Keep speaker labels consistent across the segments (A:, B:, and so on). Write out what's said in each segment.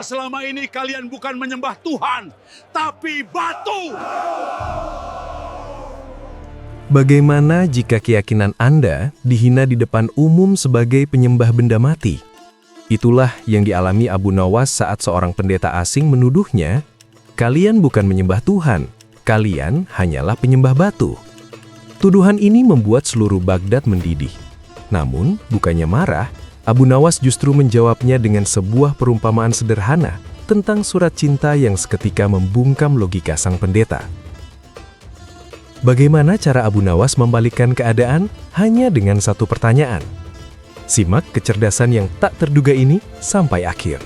A: Selama ini kalian bukan menyembah Tuhan, tapi batu.
B: Bagaimana jika keyakinan Anda dihina di depan umum sebagai penyembah benda mati? Itulah yang dialami Abu Nawas saat seorang pendeta asing menuduhnya, "Kalian bukan menyembah Tuhan, kalian hanyalah penyembah batu." Tuduhan ini membuat seluruh Baghdad mendidih. Namun, bukannya marah, Abu Nawas justru menjawabnya dengan sebuah perumpamaan sederhana tentang surat cinta yang seketika membungkam logika sang pendeta. Bagaimana cara Abu Nawas membalikkan keadaan? Hanya dengan satu pertanyaan. Simak kecerdasan yang tak terduga ini sampai akhir.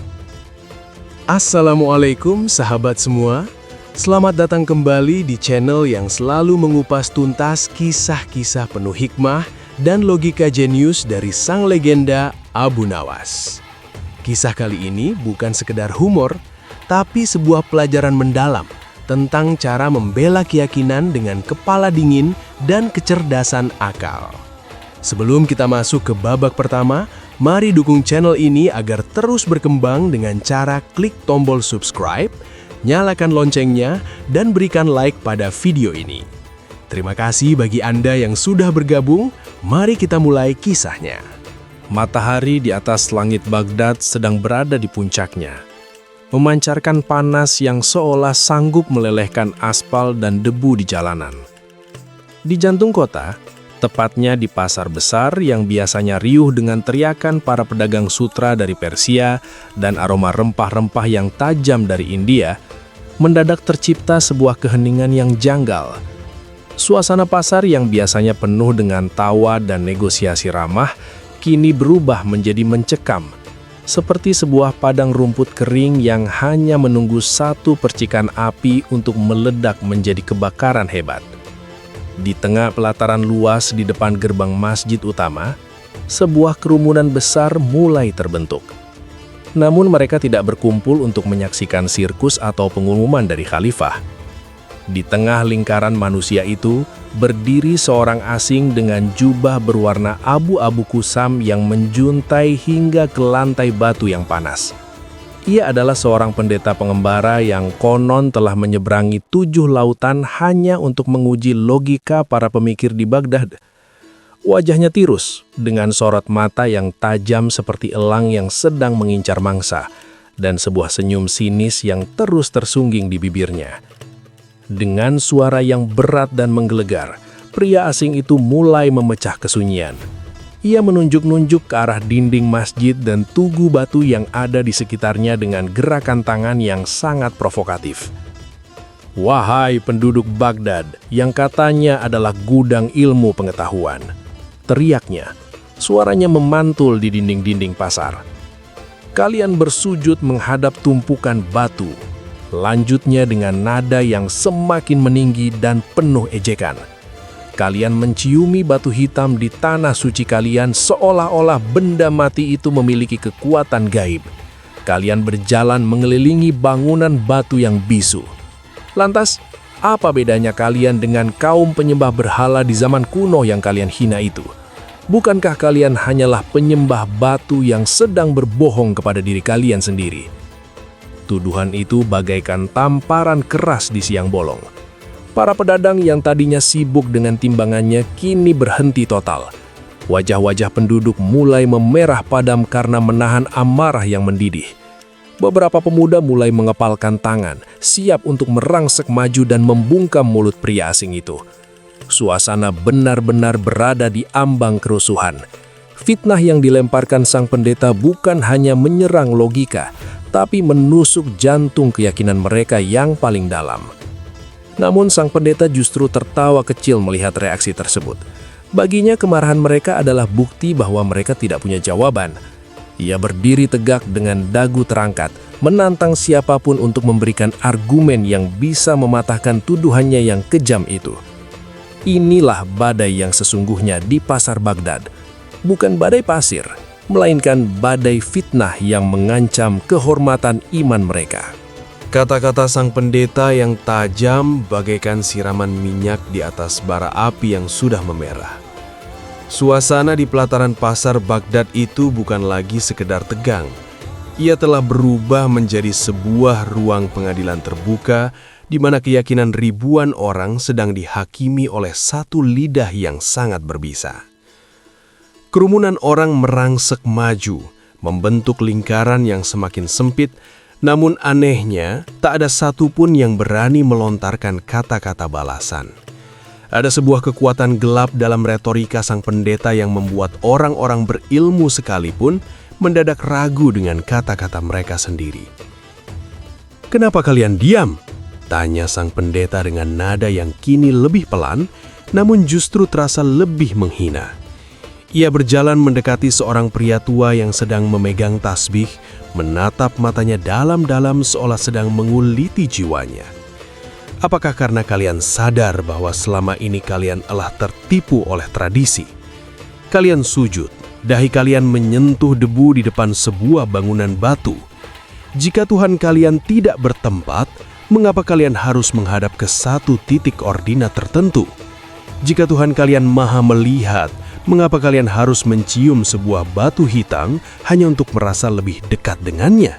C: Assalamualaikum sahabat semua. Selamat datang kembali di channel yang selalu mengupas tuntas kisah-kisah penuh hikmah dan logika jenius dari sang legenda Abu Nawas. Kisah kali ini bukan sekedar humor, tapi sebuah pelajaran mendalam tentang cara membela keyakinan dengan kepala dingin dan kecerdasan akal. Sebelum kita masuk ke babak pertama, mari dukung channel ini agar terus berkembang dengan cara klik tombol subscribe, nyalakan loncengnya, dan berikan like pada video ini. Terima kasih bagi Anda yang sudah bergabung. Mari kita mulai kisahnya.
D: Matahari di atas langit Baghdad sedang berada di puncaknya, memancarkan panas yang seolah sanggup melelehkan aspal dan debu di jalanan. Di jantung kota, tepatnya di pasar besar yang biasanya riuh dengan teriakan para pedagang sutra dari Persia dan aroma rempah-rempah yang tajam dari India, mendadak tercipta sebuah keheningan yang janggal. Suasana pasar yang biasanya penuh dengan tawa dan negosiasi ramah, kini berubah menjadi mencekam, seperti sebuah padang rumput kering yang hanya menunggu satu percikan api untuk meledak menjadi kebakaran hebat. Di tengah pelataran luas di depan gerbang masjid utama, sebuah kerumunan besar mulai terbentuk. Namun mereka tidak berkumpul untuk menyaksikan sirkus atau pengumuman dari khalifah. Di tengah lingkaran manusia itu, berdiri seorang asing dengan jubah berwarna abu-abu kusam yang menjuntai hingga ke lantai batu yang panas. Ia adalah seorang pendeta pengembara yang konon telah menyeberangi 7 lautan hanya untuk menguji logika para pemikir di Baghdad. Wajahnya tirus, dengan sorot mata yang tajam seperti elang yang sedang mengincar mangsa, dan sebuah senyum sinis yang terus tersungging di bibirnya. Dengan suara yang berat dan menggelegar, pria asing itu mulai memecah kesunyian. Ia menunjuk-nunjuk ke arah dinding masjid dan tugu batu yang ada di sekitarnya dengan gerakan tangan yang sangat provokatif. "Wahai penduduk Baghdad, yang katanya adalah gudang ilmu pengetahuan," teriaknya. Suaranya memantul di dinding-dinding pasar. "Kalian bersujud menghadap tumpukan batu." Lanjutnya dengan nada yang semakin meninggi dan penuh ejekan. "Kalian menciumi batu hitam di tanah suci kalian seolah-olah benda mati itu memiliki kekuatan gaib. Kalian berjalan mengelilingi bangunan batu yang bisu. Lantas, apa bedanya kalian dengan kaum penyembah berhala di zaman kuno yang kalian hina itu? Bukankah kalian hanyalah penyembah batu yang sedang berbohong kepada diri kalian sendiri?" Tuduhan itu bagaikan tamparan keras di siang bolong. Para pedagang yang tadinya sibuk dengan timbangannya kini berhenti total. Wajah-wajah penduduk mulai memerah padam karena menahan amarah yang mendidih. Beberapa pemuda mulai mengepalkan tangan, siap untuk merangsek maju dan membungkam mulut pria asing itu. Suasana benar-benar berada di ambang kerusuhan. Fitnah yang dilemparkan sang pendeta bukan hanya menyerang logika, tapi menusuk jantung keyakinan mereka yang paling dalam. Namun sang pendeta justru tertawa kecil melihat reaksi tersebut. Baginya kemarahan mereka adalah bukti bahwa mereka tidak punya jawaban. Ia berdiri tegak dengan dagu terangkat, menantang siapapun untuk memberikan argumen yang bisa mematahkan tuduhannya yang kejam itu. Inilah badai yang sesungguhnya di pasar Baghdad. Bukan badai pasir, melainkan badai fitnah yang mengancam kehormatan iman mereka.
C: Kata-kata sang pendeta yang tajam bagaikan siraman minyak di atas bara api yang sudah memerah. Suasana di pelataran pasar Baghdad itu bukan lagi sekedar tegang, Ia telah berubah menjadi sebuah ruang pengadilan terbuka di mana keyakinan ribuan orang sedang dihakimi oleh satu lidah yang sangat berbisa. Kerumunan orang merangsek maju, membentuk lingkaran yang semakin sempit, namun anehnya tak ada satupun yang berani melontarkan kata-kata balasan. Ada sebuah kekuatan gelap dalam retorika sang pendeta yang membuat orang-orang berilmu sekalipun mendadak ragu dengan kata-kata mereka sendiri. "Kenapa kalian diam?" tanya sang pendeta dengan nada yang kini lebih pelan, namun justru terasa lebih menghina. Ia berjalan mendekati seorang pria tua yang sedang memegang tasbih, menatap matanya dalam-dalam seolah sedang menguliti jiwanya. "Apakah karena kalian sadar bahwa selama ini kalian telah tertipu oleh tradisi? Kalian sujud, dahi kalian menyentuh debu di depan sebuah bangunan batu. Jika Tuhan kalian tidak bertempat, mengapa kalian harus menghadap ke satu titik ordinat tertentu? Jika Tuhan kalian maha melihat, mengapa kalian harus mencium sebuah batu hitam hanya untuk merasa lebih dekat dengannya?"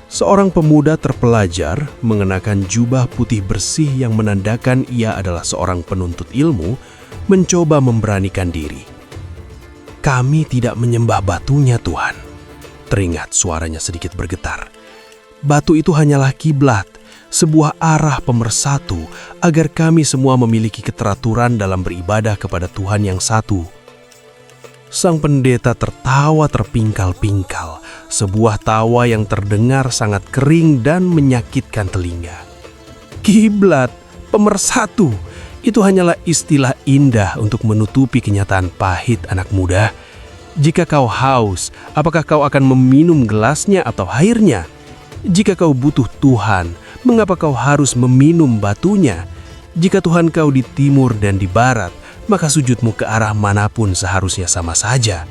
C: Seorang pemuda terpelajar mengenakan jubah putih bersih yang menandakan ia adalah seorang penuntut ilmu, mencoba memberanikan diri. "Kami tidak menyembah batunya, Tuhan." Teringat suaranya sedikit bergetar. "Batu itu hanyalah kiblat, sebuah arah pemersatu agar kami semua memiliki keteraturan dalam beribadah kepada Tuhan yang satu." Sang pendeta tertawa terpingkal-pingkal, sebuah tawa yang terdengar sangat kering dan menyakitkan telinga. "Kiblat, pemersatu, itu hanyalah istilah indah untuk menutupi kenyataan pahit, anak muda. Jika kau haus, apakah kau akan meminum gelasnya atau airnya? Jika kau butuh Tuhan, mengapa kau harus meminum batunya? Jika Tuhan kau di timur dan di barat, maka sujudmu ke arah manapun seharusnya sama saja.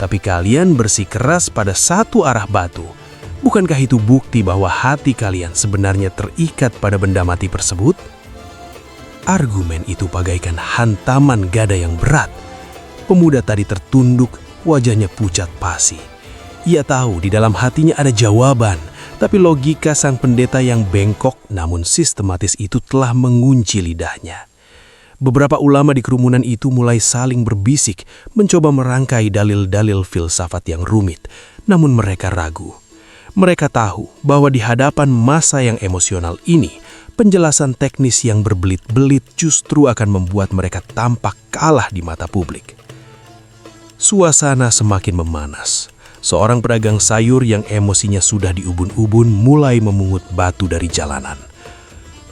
C: Tapi kalian bersikeras pada satu arah batu. Bukankah itu bukti bahwa hati kalian sebenarnya terikat pada benda mati tersebut?" Argumen itu bagaikan hantaman gada yang berat. Pemuda tadi tertunduk, wajahnya pucat pasi. Ia tahu di dalam hatinya ada jawaban, tapi logika sang pendeta yang bengkok namun sistematis itu telah mengunci lidahnya. Beberapa ulama di kerumunan itu mulai saling berbisik, mencoba merangkai dalil-dalil filsafat yang rumit, namun mereka ragu. Mereka tahu bahwa di hadapan massa yang emosional ini, penjelasan teknis yang berbelit-belit justru akan membuat mereka tampak kalah di mata publik. Suasana semakin memanas. Seorang pedagang sayur yang emosinya sudah diubun-ubun mulai memungut batu dari jalanan.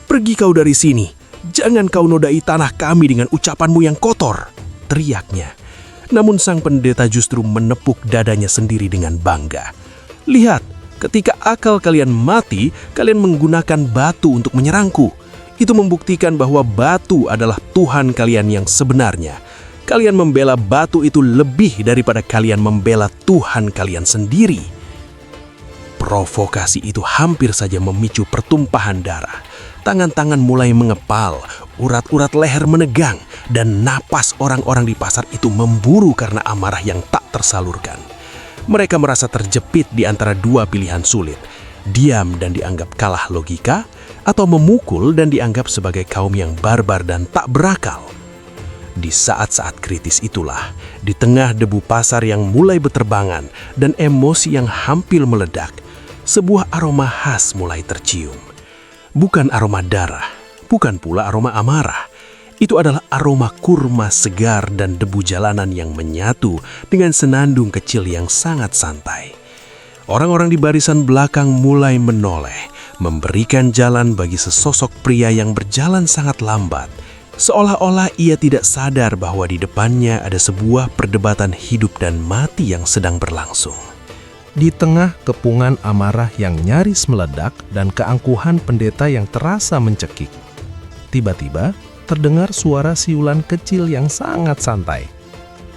C: "Pergi kau dari sini! Jangan kau nodai tanah kami dengan ucapanmu yang kotor!" teriaknya. Namun sang pendeta justru menepuk dadanya sendiri dengan bangga. "Lihat, ketika akal kalian mati, kalian menggunakan batu untuk menyerangku. Itu membuktikan bahwa batu adalah Tuhan kalian yang sebenarnya. Kalian membela batu itu lebih daripada kalian membela Tuhan kalian sendiri." Provokasi itu hampir saja memicu pertumpahan darah. Tangan-tangan mulai mengepal, urat-urat leher menegang, dan napas orang-orang di pasar itu memburu karena amarah yang tak tersalurkan. Mereka merasa terjepit di antara dua pilihan sulit, diam dan dianggap kalah logika, atau memukul dan dianggap sebagai kaum yang barbar dan tak berakal. Di saat-saat kritis itulah, di tengah debu pasar yang mulai beterbangan dan emosi yang hampir meledak, sebuah aroma khas mulai tercium. Bukan aroma darah, bukan pula aroma amarah. Itu adalah aroma kurma segar dan debu jalanan yang menyatu dengan senandung kecil yang sangat santai. Orang-orang di barisan belakang mulai menoleh, memberikan jalan bagi sesosok pria yang berjalan sangat lambat, seolah-olah ia tidak sadar bahwa di depannya ada sebuah perdebatan hidup dan mati yang sedang berlangsung.
B: Di tengah kepungan amarah yang nyaris meledak dan keangkuhan pendeta yang terasa mencekik, tiba-tiba terdengar suara siulan kecil yang sangat santai.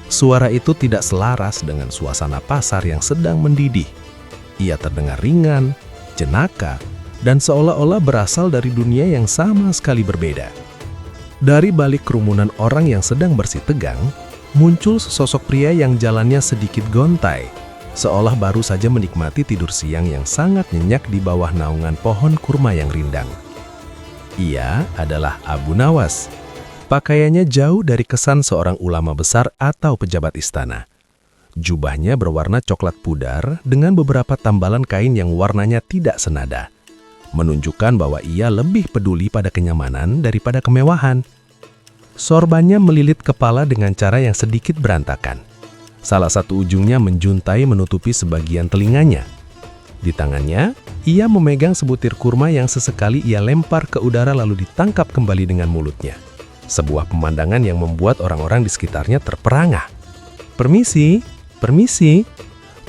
B: Suara itu tidak selaras dengan suasana pasar yang sedang mendidih. Ia terdengar ringan, jenaka, dan seolah-olah berasal dari dunia yang sama sekali berbeda. Dari balik kerumunan orang yang sedang bersih tegang, muncul sesosok pria yang jalannya sedikit gontai. seolah baru saja menikmati tidur siang yang sangat nyenyak di bawah naungan pohon kurma yang rindang. Ia adalah Abu Nawas. Pakaiannya jauh dari kesan seorang ulama besar atau pejabat istana. Jubahnya berwarna coklat pudar dengan beberapa tambalan kain yang warnanya tidak senada, menunjukkan bahwa ia lebih peduli pada kenyamanan daripada kemewahan. Sorbannya melilit kepala dengan cara yang sedikit berantakan. Salah satu ujungnya menjuntai menutupi sebagian telinganya. Di tangannya, ia memegang sebutir kurma yang sesekali ia lempar ke udara lalu ditangkap kembali dengan mulutnya. Sebuah pemandangan yang membuat orang-orang di sekitarnya terperangah. "Permisi, permisi,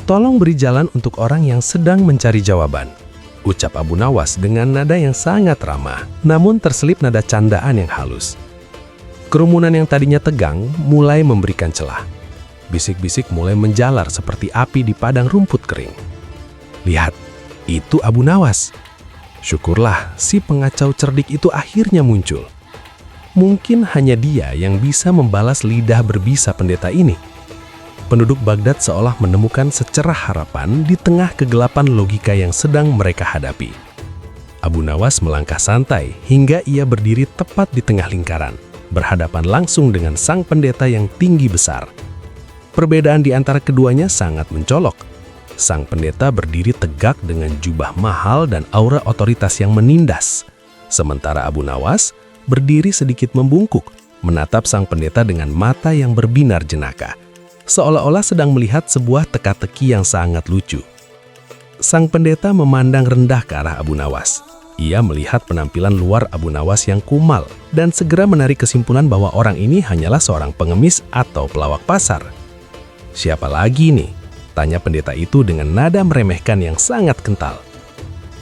B: tolong beri jalan untuk orang yang sedang mencari jawaban," ucap Abu Nawas dengan nada yang sangat ramah, namun terselip nada candaan yang halus. Kerumunan yang tadinya tegang mulai memberikan celah. Bisik-bisik mulai menjalar seperti api di padang rumput kering. "Lihat, itu Abu Nawas." Syukurlah si pengacau cerdik itu akhirnya muncul. Mungkin hanya dia yang bisa membalas lidah berbisa pendeta ini. Penduduk Baghdad seolah menemukan secerah harapan di tengah kegelapan logika yang sedang mereka hadapi. Abu Nawas melangkah santai hingga ia berdiri tepat di tengah lingkaran, berhadapan langsung dengan sang pendeta yang tinggi besar. Perbedaan di antara keduanya sangat mencolok. Sang pendeta berdiri tegak dengan jubah mahal dan aura otoritas yang menindas. Sementara Abu Nawas berdiri sedikit membungkuk, menatap sang pendeta dengan mata yang berbinar jenaka, seolah-olah sedang melihat sebuah teka-teki yang sangat lucu. Sang pendeta memandang rendah ke arah Abu Nawas. Ia melihat penampilan luar Abu Nawas yang kumal dan segera menarik kesimpulan bahwa orang ini hanyalah seorang pengemis atau pelawak pasar. "Siapa lagi nih?" tanya pendeta itu dengan nada meremehkan yang sangat kental.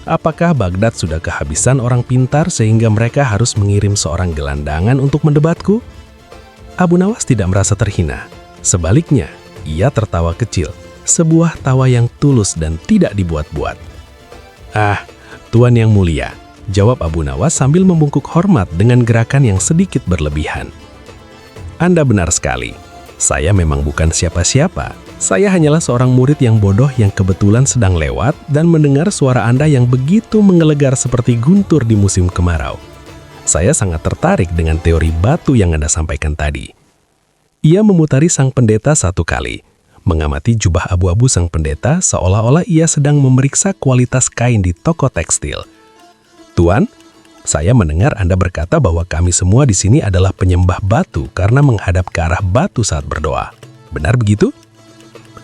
B: "Apakah Baghdad sudah kehabisan orang pintar sehingga mereka harus mengirim seorang gelandangan untuk mendebatku?" Abu Nawas tidak merasa terhina. Sebaliknya, ia tertawa kecil, sebuah tawa yang tulus dan tidak dibuat-buat. "Ah, Tuan yang mulia," jawab Abu Nawas sambil membungkuk hormat dengan gerakan yang sedikit berlebihan. "Anda benar sekali. Saya memang bukan siapa-siapa. Saya hanyalah seorang murid yang bodoh yang kebetulan sedang lewat dan mendengar suara Anda yang begitu menggelegar seperti guntur di musim kemarau. Saya sangat tertarik dengan teori batu yang Anda sampaikan tadi." Ia memutari sang pendeta satu kali, mengamati jubah abu-abu sang pendeta seolah-olah ia sedang memeriksa kualitas kain di toko tekstil. "Tuan, saya mendengar Anda berkata bahwa kami semua di sini adalah penyembah batu karena menghadap ke arah batu saat berdoa. Benar begitu?"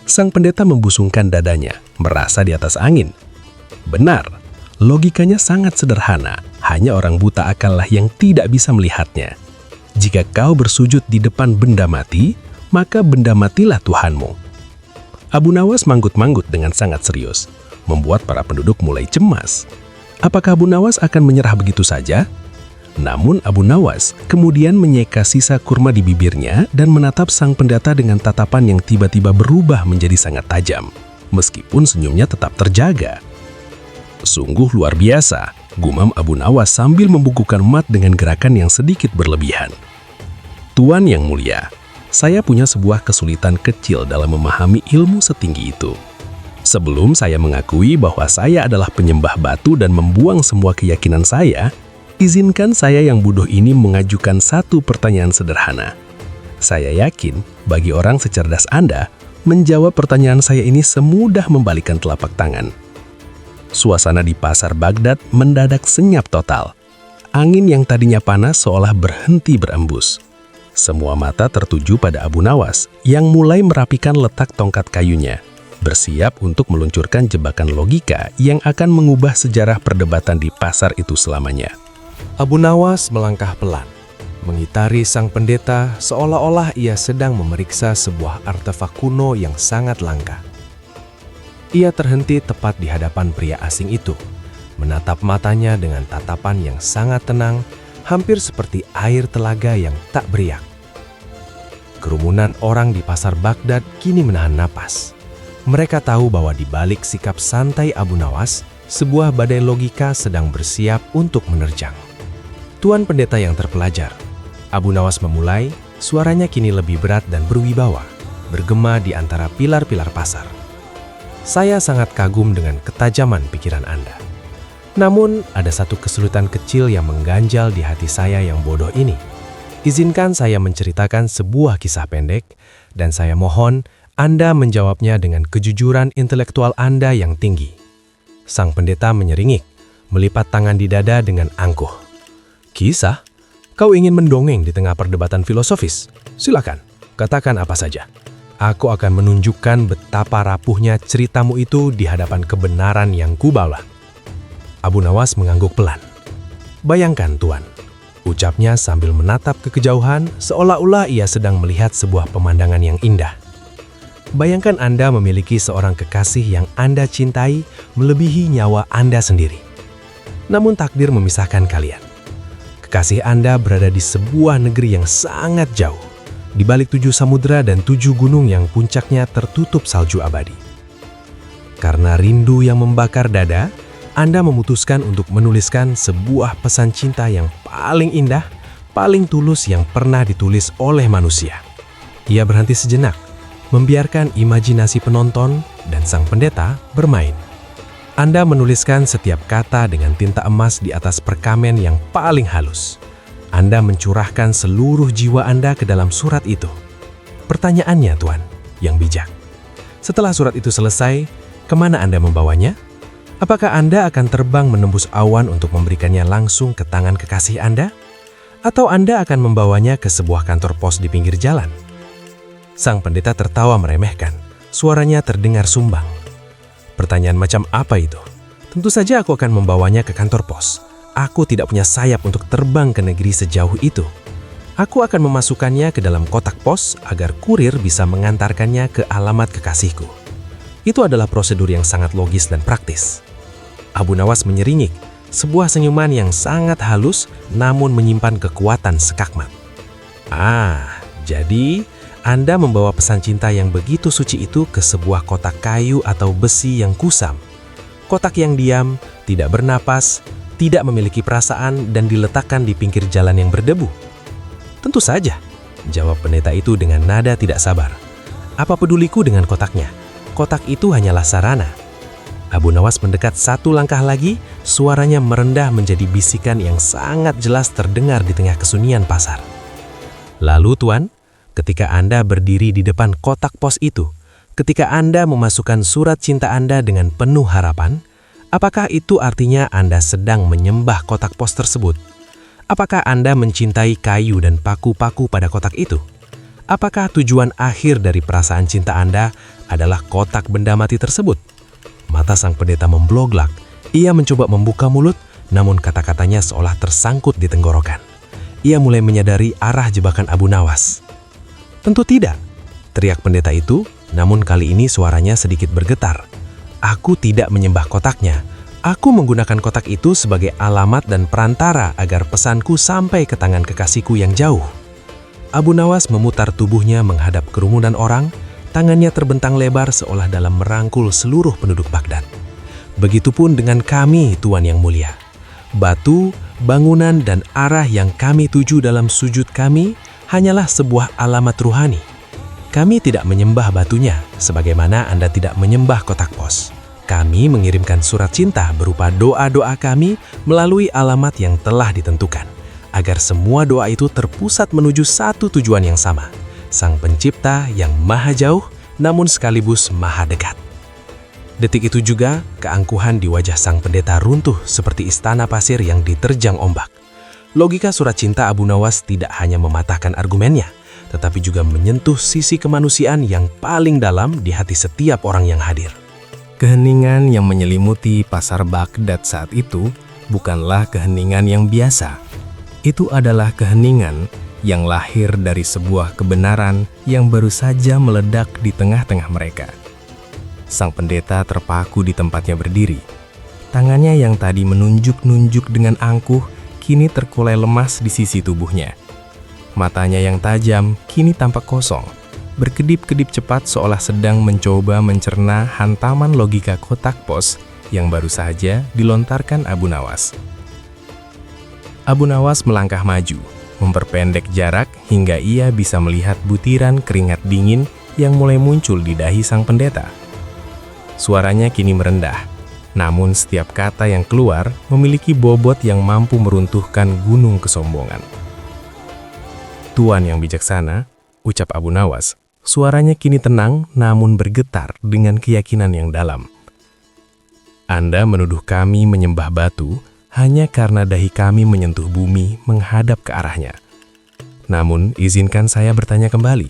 B: Sang pendeta membusungkan dadanya, merasa di atas angin. "Benar, logikanya sangat sederhana, hanya orang buta akallah yang tidak bisa melihatnya. Jika kau bersujud di depan benda mati, maka benda matilah Tuhanmu." Abu Nawas manggut-manggut dengan sangat serius, membuat para penduduk mulai cemas. Apakah Abu Nawas akan menyerah begitu saja? Namun Abu Nawas kemudian menyeka sisa kurma di bibirnya dan menatap sang pendeta dengan tatapan yang tiba-tiba berubah menjadi sangat tajam, meskipun senyumnya tetap terjaga. "Sungguh luar biasa," gumam Abu Nawas sambil membungkukkan mat dengan gerakan yang sedikit berlebihan. "Tuan yang mulia, saya punya sebuah kesulitan kecil dalam memahami ilmu setinggi itu. Sebelum saya mengakui bahwa saya adalah penyembah batu dan membuang semua keyakinan saya, izinkan saya yang bodoh ini mengajukan satu pertanyaan sederhana. Saya yakin bagi orang secerdas Anda, menjawab pertanyaan saya ini semudah membalikkan telapak tangan." Suasana di pasar Baghdad mendadak senyap total. Angin yang tadinya panas seolah berhenti berembus. Semua mata tertuju pada Abu Nawas yang mulai merapikan letak tongkat kayunya, bersiap untuk meluncurkan jebakan logika yang akan mengubah sejarah perdebatan di pasar itu selamanya. Abu Nawas melangkah pelan, mengitari sang pendeta seolah-olah ia sedang memeriksa sebuah artefak kuno yang sangat langka. Ia terhenti tepat di hadapan pria asing itu, menatap matanya dengan tatapan yang sangat tenang, hampir seperti air telaga yang tak beriak. Kerumunan orang di pasar Baghdad kini menahan napas. Mereka tahu bahwa di balik sikap santai Abu Nawas, sebuah badai logika sedang bersiap untuk menerjang. "Tuan pendeta yang terpelajar," Abu Nawas memulai, suaranya kini lebih berat dan berwibawa, bergema di antara pilar-pilar pasar. Saya sangat kagum dengan ketajaman pikiran Anda. Namun, ada satu kesulitan kecil yang mengganjal di hati saya yang bodoh ini. Izinkan saya menceritakan sebuah kisah pendek, dan saya mohon Anda menjawabnya dengan kejujuran intelektual Anda yang tinggi. Sang pendeta menyeringik, melipat tangan di dada dengan angkuh. Kisah? Kau ingin mendongeng di tengah perdebatan filosofis? Silakan, katakan apa saja. Aku akan menunjukkan betapa rapuhnya ceritamu itu di hadapan kebenaran yang kubawa. Abu Nawas mengangguk pelan. Bayangkan, Tuan, ucapnya sambil menatap ke kejauhan seolah-olah ia sedang melihat sebuah pemandangan yang indah. Bayangkan Anda memiliki seorang kekasih yang Anda cintai melebihi nyawa Anda sendiri. Namun takdir memisahkan kalian. Kekasih Anda berada di sebuah negeri yang sangat jauh, di balik 7 samudera dan 7 gunung yang puncaknya tertutup salju abadi. Karena rindu yang membakar dada, Anda memutuskan untuk menuliskan sebuah pesan cinta yang paling indah, paling tulus yang pernah ditulis oleh manusia. Ia berhenti sejenak, membiarkan imajinasi penonton dan sang pendeta bermain. Anda menuliskan setiap kata dengan tinta emas di atas perkamen yang paling halus. Anda mencurahkan seluruh jiwa Anda ke dalam surat itu. Pertanyaannya, Tuan, yang bijak. Setelah surat itu selesai, kemana Anda membawanya? Apakah Anda akan terbang menembus awan untuk memberikannya langsung ke tangan kekasih Anda? Atau Anda akan membawanya ke sebuah kantor pos di pinggir jalan? Sang pendeta tertawa meremehkan. Suaranya terdengar sumbang. Pertanyaan macam apa itu? Tentu saja aku akan membawanya ke kantor pos. Aku tidak punya sayap untuk terbang ke negeri sejauh itu. Aku akan memasukkannya ke dalam kotak pos agar kurir bisa mengantarkannya ke alamat kekasihku. Itu adalah prosedur yang sangat logis dan praktis. Abu Nawas menyeringik, sebuah senyuman yang sangat halus namun menyimpan kekuatan sekakmat. Jadi Anda membawa pesan cinta yang begitu suci itu ke sebuah kotak kayu atau besi yang kusam. Kotak yang diam, tidak bernapas, tidak memiliki perasaan dan diletakkan di pinggir jalan yang berdebu. Tentu saja, jawab pendeta itu dengan nada tidak sabar. Apa peduliku dengan kotaknya? Kotak itu hanyalah sarana. Abu Nawas mendekat satu langkah lagi, suaranya merendah menjadi bisikan yang sangat jelas terdengar di tengah kesunyian pasar. Lalu, Tuan, ketika Anda berdiri di depan kotak pos itu, ketika Anda memasukkan surat cinta Anda dengan penuh harapan, apakah itu artinya Anda sedang menyembah kotak pos tersebut? Apakah Anda mencintai kayu dan paku-paku pada kotak itu? Apakah tujuan akhir dari perasaan cinta Anda adalah kotak benda mati tersebut? Mata sang pendeta membloglak. Ia mencoba membuka mulut, namun kata-katanya seolah tersangkut di tenggorokan. Ia mulai menyadari arah jebakan Abu Nawas. Tentu tidak, teriak pendeta itu, namun kali ini suaranya sedikit bergetar. Aku tidak menyembah kotaknya. Aku menggunakan kotak itu sebagai alamat dan perantara agar pesanku sampai ke tangan kekasihku yang jauh. Abu Nawas memutar tubuhnya menghadap kerumunan orang, tangannya terbentang lebar seolah dalam merangkul seluruh penduduk Baghdad. Begitupun dengan kami, Tuan yang mulia. Batu, bangunan, dan arah yang kami tuju dalam sujud kami hanyalah sebuah alamat ruhani. Kami tidak menyembah batunya, sebagaimana Anda tidak menyembah kotak pos. Kami mengirimkan surat cinta berupa doa-doa kami melalui alamat yang telah ditentukan, agar semua doa itu terpusat menuju satu tujuan yang sama, Sang Pencipta yang maha jauh namun sekaligus maha dekat. Detik itu juga, keangkuhan di wajah sang pendeta runtuh seperti istana pasir yang diterjang ombak. Logika surat cinta Abu Nawas tidak hanya mematahkan argumennya, tetapi juga menyentuh sisi kemanusiaan yang paling dalam di hati setiap orang yang hadir.
C: Keheningan yang menyelimuti pasar Baghdad saat itu bukanlah keheningan yang biasa. Itu adalah keheningan yang lahir dari sebuah kebenaran yang baru saja meledak di tengah-tengah mereka. Sang pendeta terpaku di tempatnya berdiri. Tangannya yang tadi menunjuk-nunjuk dengan angkuh kini terkulai lemas di sisi tubuhnya. Matanya yang tajam kini tampak kosong, berkedip-kedip cepat seolah sedang mencoba mencerna hantaman logika kotak pos yang baru saja dilontarkan Abu Nawas. Abu Nawas melangkah maju, memperpendek jarak hingga ia bisa melihat butiran keringat dingin yang mulai muncul di dahi sang pendeta.
B: Suaranya kini merendah, namun setiap kata yang keluar memiliki bobot yang mampu meruntuhkan gunung kesombongan. "Tuan yang bijaksana," ucap Abu Nawas. Suaranya kini tenang namun bergetar dengan keyakinan yang dalam. "Anda menuduh kami menyembah batu hanya karena dahi kami menyentuh bumi menghadap ke arahnya. Namun, izinkan saya bertanya kembali.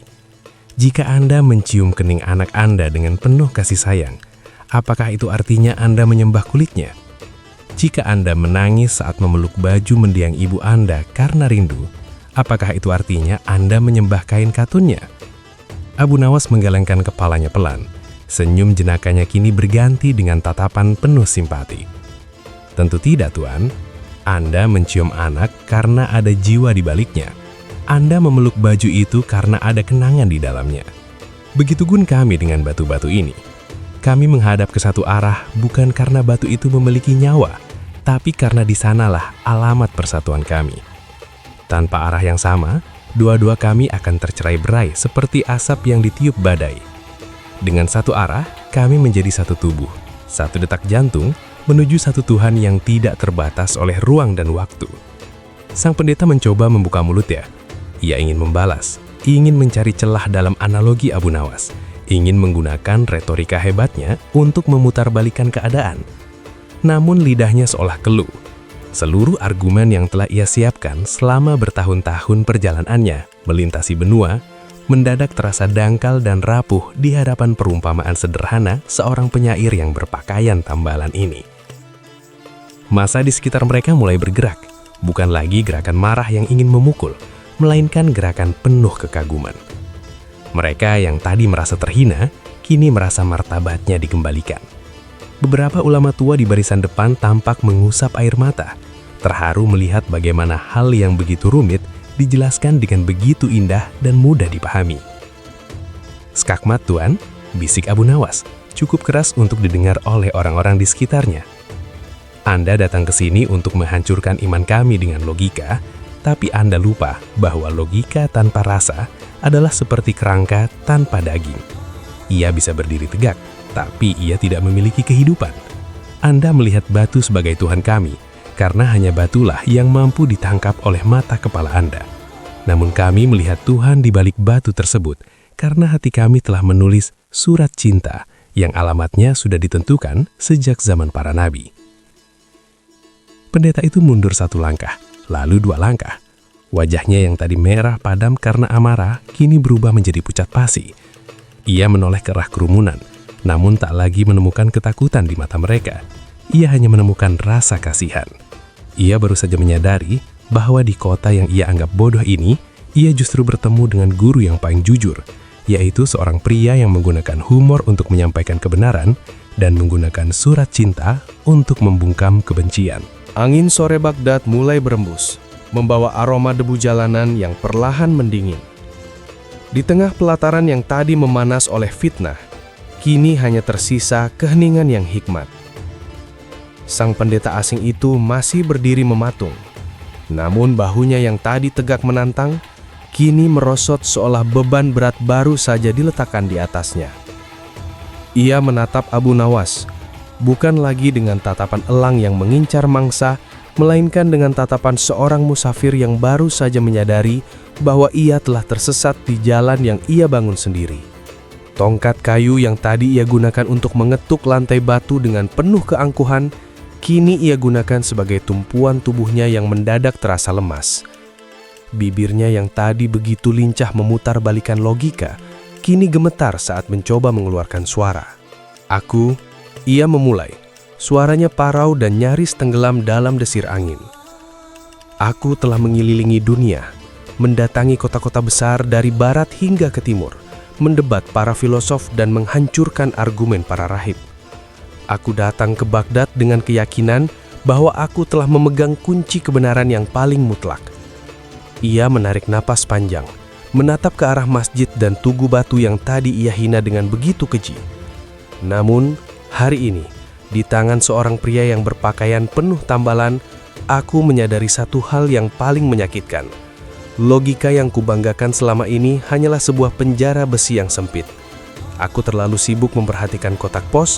B: Jika Anda mencium kening anak Anda dengan penuh kasih sayang, apakah itu artinya Anda menyembah kulitnya? Jika Anda menangis saat memeluk baju mendiang ibu Anda karena rindu, apakah itu artinya Anda menyembah kain katunnya?" Abu Nawas menggelengkan kepalanya pelan. Senyum jenakanya kini berganti dengan tatapan penuh simpati. "Tentu tidak, Tuan. Anda mencium anak karena ada jiwa di baliknya. Anda memeluk baju itu karena ada kenangan di dalamnya. Begitupun kami dengan batu-batu ini. Kami menghadap ke satu arah bukan karena batu itu memiliki nyawa, tapi karena di sanalah alamat persatuan kami. Tanpa arah yang sama, dua-dua kami akan tercerai-berai seperti asap yang ditiup badai. Dengan satu arah, kami menjadi satu tubuh, satu detak jantung, menuju satu Tuhan yang tidak terbatas oleh ruang dan waktu." Sang pendeta mencoba membuka mulutnya. Ia ingin membalas, ingin mencari celah dalam analogi Abu Nawas, ingin menggunakan retorika hebatnya untuk memutarbalikkan keadaan. Namun lidahnya seolah keluh. Seluruh argumen yang telah ia siapkan selama bertahun-tahun perjalanannya melintasi benua, mendadak terasa dangkal dan rapuh di hadapan perumpamaan sederhana seorang penyair yang berpakaian tambalan ini. Massa di sekitar mereka mulai bergerak, bukan lagi gerakan marah yang ingin memukul, melainkan gerakan penuh kekaguman. Mereka yang tadi merasa terhina, kini merasa martabatnya dikembalikan. Beberapa ulama tua di barisan depan tampak mengusap air mata, terharu melihat bagaimana hal yang begitu rumit dijelaskan dengan begitu indah dan mudah dipahami. "Skakmat, Tuan," bisik Abu Nawas, cukup keras untuk didengar oleh orang-orang di sekitarnya. "Anda datang ke sini untuk menghancurkan iman kami dengan logika, tapi Anda lupa bahwa logika tanpa rasa adalah seperti kerangka tanpa daging. Ia bisa berdiri tegak, tapi ia tidak memiliki kehidupan. Anda melihat batu sebagai Tuhan kami, karena hanya batulah yang mampu ditangkap oleh mata kepala Anda. Namun kami melihat Tuhan di balik batu tersebut, karena hati kami telah menulis surat cinta yang alamatnya sudah ditentukan sejak zaman para nabi." Pendeta itu mundur satu langkah, lalu dua langkah. Wajahnya yang tadi merah padam karena amarah, kini berubah menjadi pucat pasi. Ia menoleh ke arah kerumunan, namun tak lagi menemukan ketakutan di mata mereka. Ia hanya menemukan rasa kasihan. Ia baru saja menyadari bahwa di kota yang ia anggap bodoh ini, ia justru bertemu dengan guru yang paling jujur, yaitu seorang pria yang menggunakan humor untuk menyampaikan kebenaran dan menggunakan surat cinta untuk membungkam kebencian.
C: Angin sore Baghdad mulai berembus, membawa aroma debu jalanan yang perlahan mendingin. Di tengah pelataran yang tadi memanas oleh fitnah, kini hanya tersisa keheningan yang hikmat. Sang pendeta asing itu masih berdiri mematung, namun bahunya yang tadi tegak menantang, kini merosot seolah beban berat baru saja diletakkan di atasnya. Ia menatap Abu Nawas, bukan lagi dengan tatapan elang yang mengincar mangsa, melainkan dengan tatapan seorang musafir yang baru saja menyadari bahwa ia telah tersesat di jalan yang ia bangun sendiri. Tongkat kayu yang tadi ia gunakan untuk mengetuk lantai batu dengan penuh keangkuhan, kini ia gunakan sebagai tumpuan tubuhnya yang mendadak terasa lemas. Bibirnya yang tadi begitu lincah memutar balikan logika, kini gemetar saat mencoba mengeluarkan suara. "Aku," ia memulai. Suaranya parau dan nyaris tenggelam dalam desir angin. "Aku telah mengelilingi dunia, mendatangi kota-kota besar dari barat hingga ke timur, mendebat para filosof dan menghancurkan argumen para rahib. Aku datang ke Baghdad dengan keyakinan bahwa aku telah memegang kunci kebenaran yang paling mutlak." Ia menarik napas panjang, menatap ke arah masjid dan tugu batu yang tadi ia hina dengan begitu keji. Namun, hari ini, di tangan seorang pria yang berpakaian penuh tambalan, aku menyadari satu hal yang paling menyakitkan. Logika yang kubanggakan selama ini hanyalah sebuah penjara besi yang sempit. Aku terlalu sibuk memperhatikan kotak pos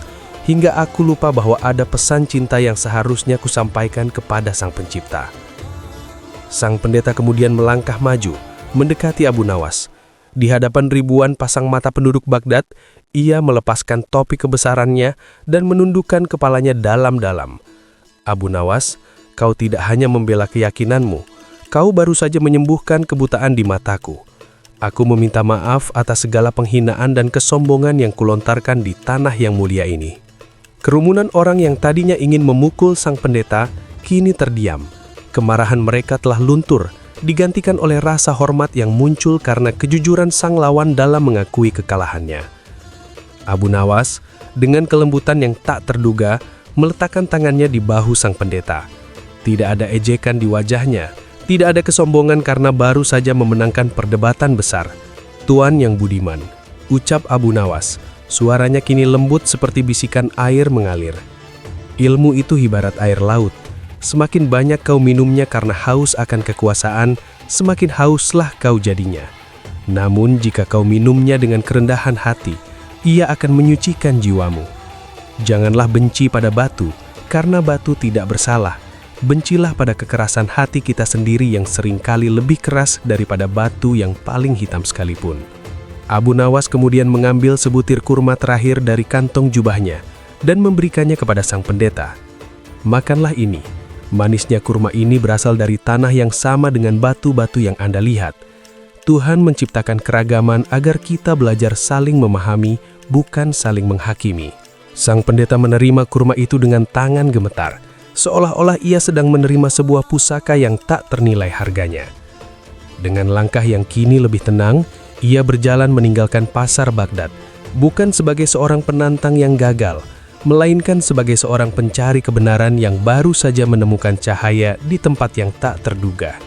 C: hingga aku lupa bahwa ada pesan cinta yang seharusnya kusampaikan kepada Sang Pencipta. Sang pendeta kemudian melangkah maju, mendekati Abu Nawas. Di hadapan ribuan pasang mata penduduk Baghdad, ia melepaskan topi kebesarannya dan menundukkan kepalanya dalam-dalam. Abu Nawas, kau tidak hanya membela keyakinanmu, kau baru saja menyembuhkan kebutaan di mataku. Aku meminta maaf atas segala penghinaan dan kesombongan yang kulontarkan di tanah yang mulia ini. Kerumunan orang yang tadinya ingin memukul sang pendeta, kini terdiam. Kemarahan mereka telah luntur, digantikan oleh rasa hormat yang muncul karena kejujuran sang lawan dalam mengakui kekalahannya. Abu Nawas, dengan kelembutan yang tak terduga, meletakkan tangannya di bahu sang pendeta. Tidak ada ejekan di wajahnya, tidak ada kesombongan karena baru saja memenangkan perdebatan besar. "Tuan yang budiman," ucap Abu Nawas. Suaranya kini lembut seperti bisikan air mengalir. "Ilmu itu ibarat air laut. Semakin banyak kau minumnya karena haus akan kekuasaan, semakin hauslah kau jadinya. Namun jika kau minumnya dengan kerendahan hati, ia akan menyucikan jiwamu. Janganlah benci pada batu, karena batu tidak bersalah. Bencilah pada kekerasan hati kita sendiri yang seringkali lebih keras daripada batu yang paling hitam sekalipun." Abu Nawas kemudian mengambil sebutir kurma terakhir dari kantong jubahnya dan memberikannya kepada sang pendeta. "Makanlah ini. Manisnya kurma ini berasal dari tanah yang sama dengan batu-batu yang Anda lihat. Tuhan menciptakan keragaman agar kita belajar saling memahami, bukan saling menghakimi." Sang pendeta menerima kurma itu dengan tangan gemetar, seolah-olah ia sedang menerima sebuah pusaka yang tak ternilai harganya. Dengan langkah yang kini lebih tenang, ia berjalan meninggalkan pasar Baghdad, bukan sebagai seorang penantang yang gagal, melainkan sebagai seorang pencari kebenaran yang baru saja menemukan cahaya di tempat yang tak terduga.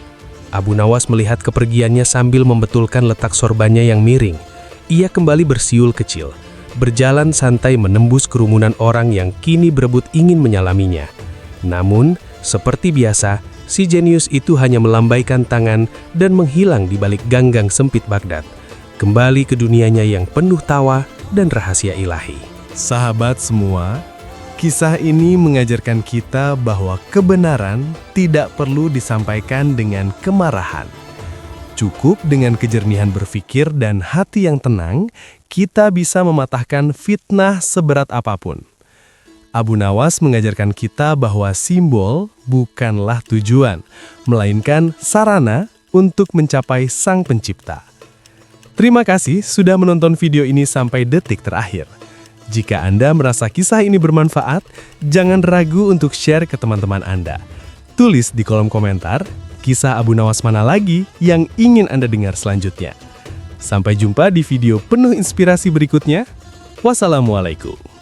C: Abu Nawas melihat kepergiannya sambil membetulkan letak sorbannya yang miring. Ia kembali bersiul kecil, berjalan santai menembus kerumunan orang yang kini berebut ingin menyalaminya. Namun, seperti biasa, si jenius itu hanya melambaikan tangan dan menghilang di balik ganggang sempit Baghdad, kembali ke dunianya yang penuh tawa dan rahasia ilahi.
B: Sahabat semua, kisah ini mengajarkan kita bahwa kebenaran tidak perlu disampaikan dengan kemarahan. Cukup dengan kejernihan berpikir dan hati yang tenang, kita bisa mematahkan fitnah seberat apapun. Abu Nawas mengajarkan kita bahwa simbol bukanlah tujuan, melainkan sarana untuk mencapai Sang Pencipta. Terima kasih sudah menonton video ini sampai detik terakhir. Jika Anda merasa kisah ini bermanfaat, jangan ragu untuk share ke teman-teman Anda. Tulis di kolom komentar, kisah Abu Nawas mana lagi yang ingin Anda dengar selanjutnya. Sampai jumpa di video penuh inspirasi berikutnya. Wassalamualaikum.